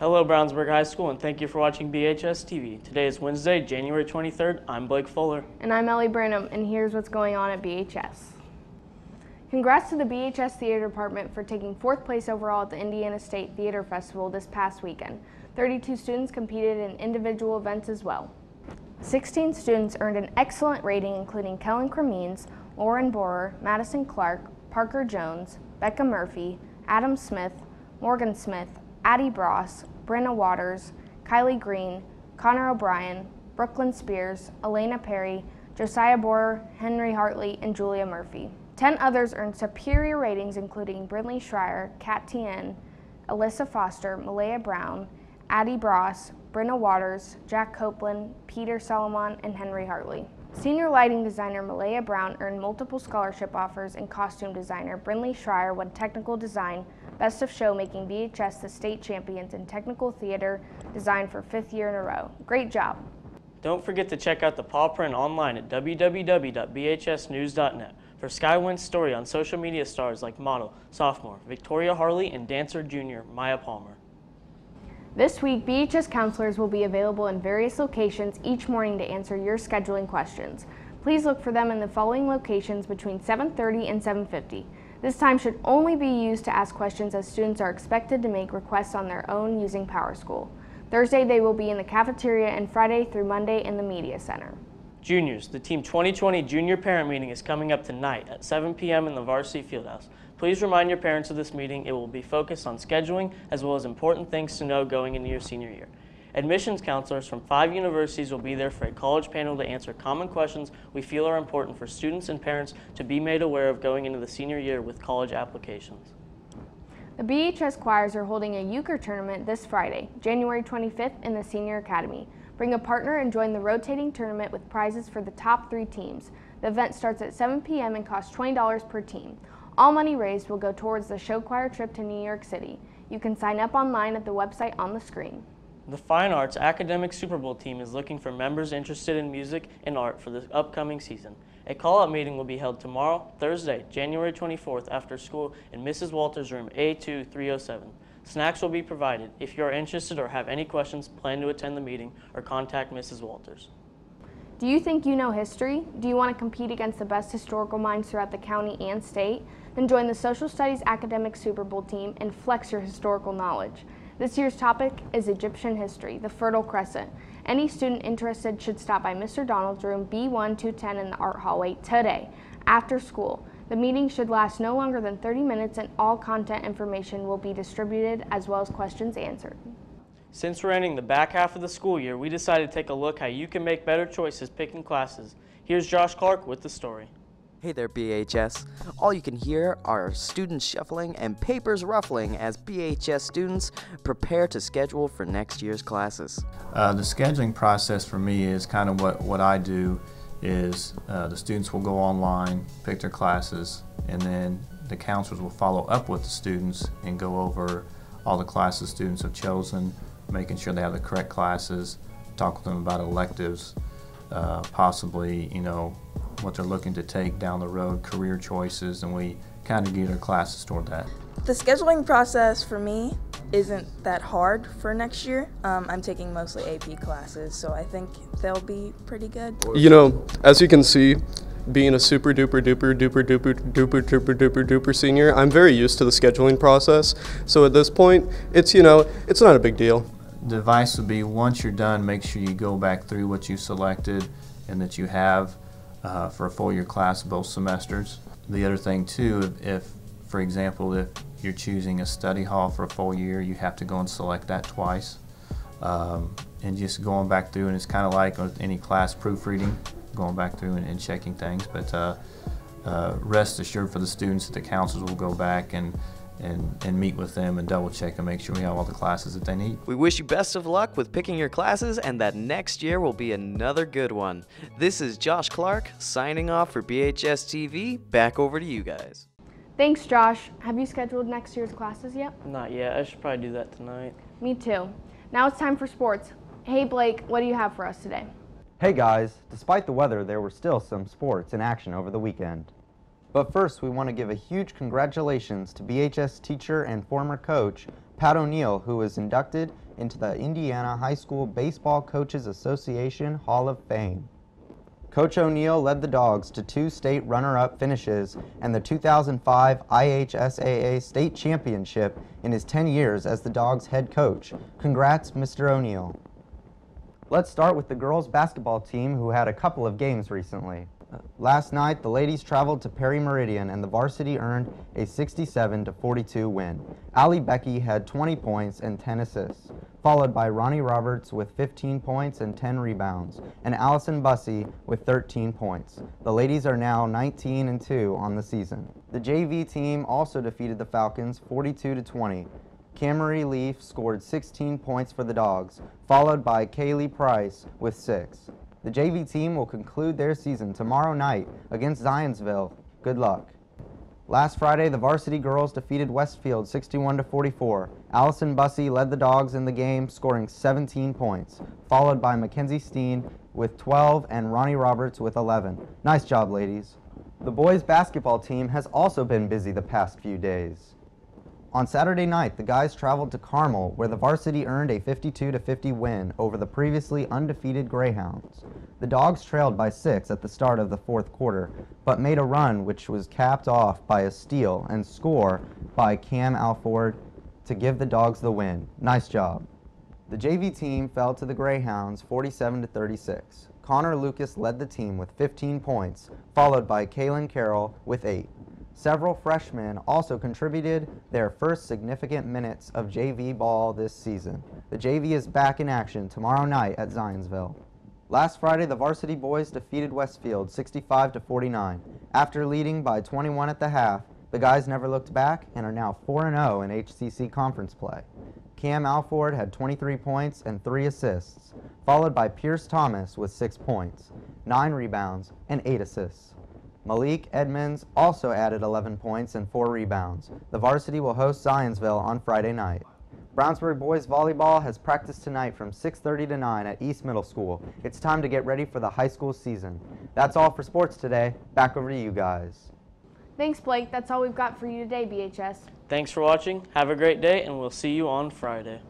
Hello Brownsburg High School, and thank you for watching BHS TV. Today is Wednesday, January 23rd. I'm Blake Fuller. And I'm Ellie Branham, and here's what's going on at BHS. Congrats to the BHS Theater Department for taking 4th place overall at the Indiana State Theater Festival this past weekend. 32 students competed in individual events as well. 16 students earned an excellent rating, including Kellen Cremines, Lauren Borer, Madison Clark, Parker Jones, Becca Murphy, Adam Smith, Morgan Smith, Addie Bross, Brenna Waters, Kylie Green, Connor O'Brien, Brooklyn Spears, Elena Perry, Josiah Borer, Henry Hartley, and Julia Murphy. 10 others earned superior ratings, including Brinley Schreier, Kat Tien, Alyssa Foster, Malaya Brown, Addie Bross, Brenna Waters, Jack Copeland, Peter Solomon, and Henry Hartley. Senior lighting designer Malaya Brown earned multiple scholarship offers, and costume designer Brinley Schreier won technical design Best of Show, making BHS the state champions in technical theater design for 5th year in a row. Great job. Don't forget to check out the paw print online at www.bhsnews.net for Skywind's story on social media stars like model, sophomore, Victoria Harley, and dancer junior, Maya Palmer. This week, BHS counselors will be available in various locations each morning to answer your scheduling questions. Please look for them in the following locations between 7:30 and 7:50. This time should only be used to ask questions, as students are expected to make requests on their own using PowerSchool. Thursday, they will be in the cafeteria, and Friday through Monday in the Media Center. Juniors, the Team 2020 Junior Parent Meeting is coming up tonight at 7 p.m. in the VARSITY Fieldhouse. Please remind your parents of this meeting. It will be focused on scheduling as well as important things to know going into your senior year. Admissions counselors from 5 universities will be there for a college panel to answer common questions we feel are important for students and parents to be made aware of going into the senior year with college applications. The BHS choirs are holding a euchre tournament this Friday, January 25th in the Senior Academy. Bring a partner and join the rotating tournament with prizes for the top 3 teams. The event starts at 7 p.m. and costs $20 per team. All money raised will go towards the show choir trip to New York City. You can sign up online at the website on the screen. The Fine Arts Academic Super Bowl team is looking for members interested in music and art for the upcoming season. A call-out meeting will be held tomorrow, Thursday, January 24th, after school in Mrs. Walters' room A2307. Snacks will be provided. If you are interested or have any questions, plan to attend the meeting or contact Mrs. Walters. Do you think you know history? Do you want to compete against the best historical minds throughout the county and state? Then join the Social Studies Academic Super Bowl team and flex your historical knowledge. This year's topic is Egyptian history, the Fertile Crescent. Any student interested should stop by Mr. Donald's room B1210 in the art hallway today, after school. The meeting should last no longer than 30 minutes, and all content information will be distributed as well as questions answered. Since we're ending the back half of the school year, we decided to take a look how you can make better choices picking classes. Here's Josh Clark with the story. Hey there, BHS. All you can hear are students shuffling and papers ruffling as BHS students prepare to schedule for next year's classes. The scheduling process for me is kind of what I do is the students will go online, pick their classes, and then the counselors will follow up with the students and go over all the classes students have chosen, making sure they have the correct classes, talk with them about electives, possibly, what they're looking to take down the road, career choices, and we kind of gear their classes toward that. The scheduling process for me isn't that hard for next year. I'm taking mostly AP classes, so I think they'll be pretty good. As you can see, being a super duper duper duper duper duper duper duper duper senior, I'm very used to the scheduling process. So at this point, it's not a big deal. The advice would be, once you're done, make sure you go back through what you selected and that you have for a full year class both semesters. The other thing too, if for example, if you're choosing a study hall for a full year, you have to go and select that twice. And just going back through, and it's kind of like with any class proofreading, going back through and checking things. But rest assured for the students that the counselors will go back and meet with them and double check and make sure we have all the classes that they need. We wish you best of luck with picking your classes, and that next year will be another good one. This is Josh Clark signing off for BHS TV. Back over to you guys. Thanks, Josh. Have you scheduled next year's classes yet? Not yet. I should probably do that tonight. Me too. Now it's time for sports. Hey Blake, what do you have for us today? Hey guys, despite the weather, there were still some sports in action over the weekend. But first, we want to give a huge congratulations to BHS teacher and former coach Pat O'Neill, who was inducted into the Indiana High School Baseball Coaches Association Hall of Fame. Coach O'Neill led the Dogs to 2 state runner-up finishes and the 2005 IHSAA State Championship in his 10 years as the Dogs head coach. Congrats, Mr. O'Neill. Let's start with the girls basketball team, who had a couple of games recently. Last night, the ladies traveled to Perry Meridian and the varsity earned a 67-42 win. Allie Becky had 20 points and 10 assists, followed by Ronnie Roberts with 15 points and 10 rebounds, and Allison Bussey with 13 points. The ladies are now 19-2 on the season. The JV team also defeated the Falcons 42-20. Camry Leaf scored 16 points for the Dogs, followed by Kaylee Price with 6. The JV team will conclude their season tomorrow night against Zionsville. Good luck. Last Friday, the varsity girls defeated Westfield 61-44. Allison Bussey led the Dogs in the game, scoring 17 points, followed by Mackenzie Steen with 12 and Ronnie Roberts with 11. Nice job, ladies. The boys basketball team has also been busy the past few days. On Saturday night, the guys traveled to Carmel, where the varsity earned a 52-50 win over the previously undefeated Greyhounds. The Dogs trailed by 6 at the start of the fourth quarter, but made a run which was capped off by a steal and score by Cam Alford to give the Dogs the win. Nice job. The JV team fell to the Greyhounds 47-36. Connor Lucas led the team with 15 points, followed by Kaylin Carroll with 8. Several freshmen also contributed their first significant minutes of JV ball this season. The JV is back in action tomorrow night at Zionsville. Last Friday, the varsity boys defeated Westfield 65-49. After leading by 21 at the half, the guys never looked back and are now 4-0 in HCC conference play. Cam Alford had 23 points and 3 assists, followed by Pierce Thomas with 6 points, 9 rebounds, and 8 assists. Malik Edmonds also added 11 points and 4 rebounds. The varsity will host Zionsville on Friday night. Brownsburg boys volleyball has practiced tonight from 6:30 to 9 at East Middle School. It's time to get ready for the high school season. That's all for sports today. Back over to you guys. Thanks, Blake. That's all we've got for you today, BHS. Thanks for watching. Have a great day, and we'll see you on Friday.